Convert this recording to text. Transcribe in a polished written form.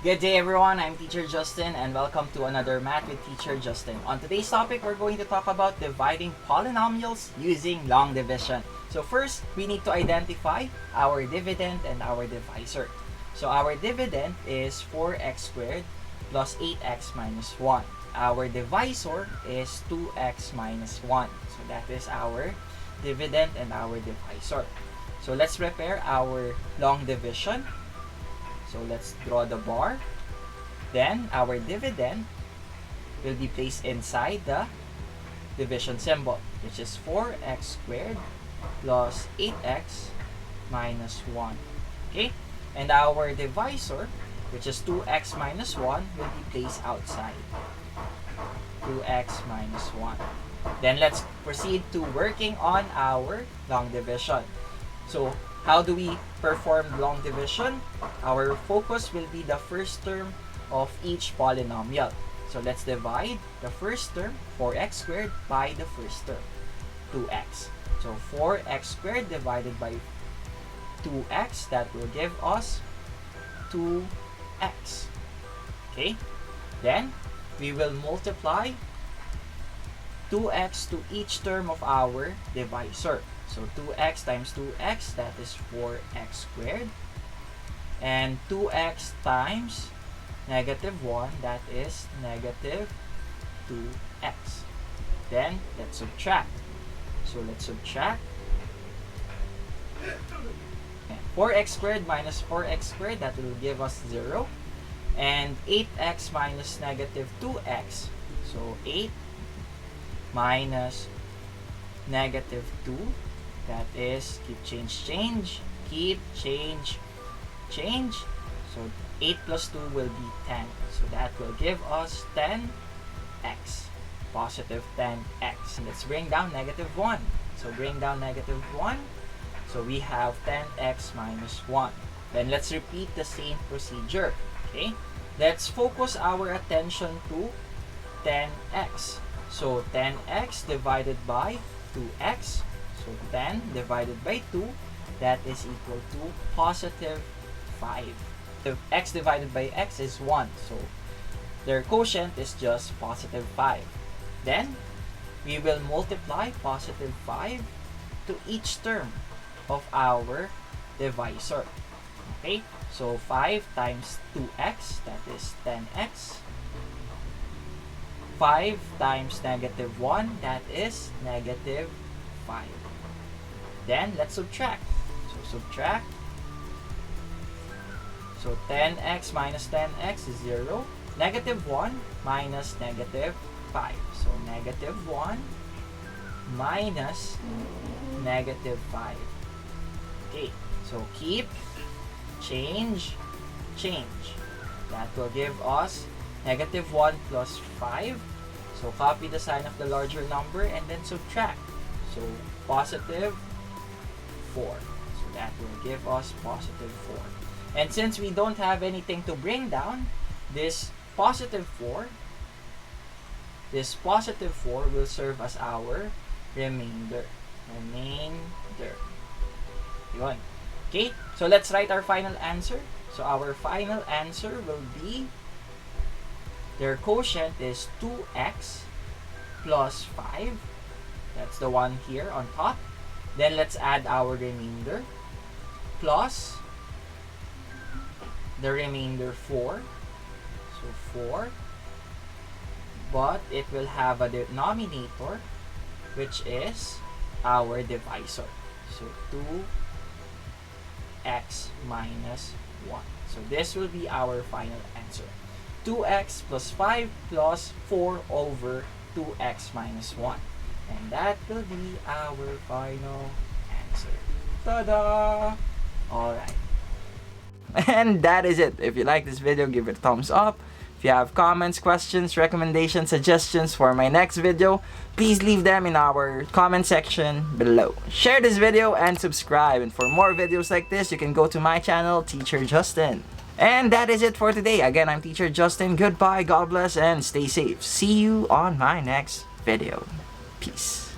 Good day everyone, I'm Teacher Justin and welcome to another Math with Teacher Justin. On today's topic, we're going to talk about dividing polynomials using long division. So first, we need to identify our dividend and our divisor. So our dividend is 4x squared plus 8x minus 1. Our divisor is 2x minus 1. So that is our dividend and our divisor. So let's prepare our long division. So let's draw the bar. Then our dividend will be placed inside the division symbol, which is 4x squared plus 8x minus 1. Okay? And our divisor, which is 2x minus 1, will be placed outside. 2x minus 1. Then let's proceed to working on our long division. So how do we perform long division? Our focus will be the first term of each polynomial. So let's divide the first term, 4x squared, by the first term, 2x. So 4x squared divided by 2x, that will give us 2x. Okay? Then, we will multiply 2x to each term of our divisor. So 2x times 2x, that is 4x squared. And 2x times negative 1, that is negative 2x. Then, let's subtract. So let's subtract. 4x squared minus 4x squared, that will give us 0. And 8x minus negative 2x. So 8 minus negative 2. That is, keep change. So 8 plus 2 will be 10. So that will give us 10x. Positive 10x. Let's bring down negative 1. So bring down negative 1. So we have 10x minus 1. Then let's repeat the same procedure. Okay? Let's focus our attention to 10x. So 10x divided by 2x. So 10 divided by 2, that is equal to positive 5. If x divided by x is 1, so their quotient is just positive 5. Then, we will multiply positive 5 to each term of our divisor. Okay, so 5 times 2x, that is 10x. 5 times negative 1, that is negative 5. Then, let's subtract. So, subtract. So, 10x minus 10x is 0. Negative 1 minus negative 5. So, negative 1 minus negative 5. Okay. So, keep, change. That will give us negative 1 plus 5. So, copy the sign of the larger number and then subtract. So, positive 4. So that will give us positive 4. And since we don't have anything to bring down, this positive 4 will serve as our remainder. Yun. Okay, so let's write our final answer. So our final answer will be, their quotient is 2x plus 5. That's the one here on top. Then let's add our remainder plus the remainder 4. So 4. But it will have a denominator, which is our divisor. So 2x minus 1. So this will be our final answer. 2x plus 5 plus 4 over 2x minus 1. And that will be our final answer. Ta-da! Alright. And that is it. If you like this video, give it a thumbs up. If you have comments, questions, recommendations, suggestions for my next video, please leave them in our comment section below. Share this video and subscribe. And for more videos like this, you can go to my channel, Teacher Justin. And that is it for today. Again, I'm Teacher Justin. Goodbye, God bless, and stay safe. See you on my next video. Peace.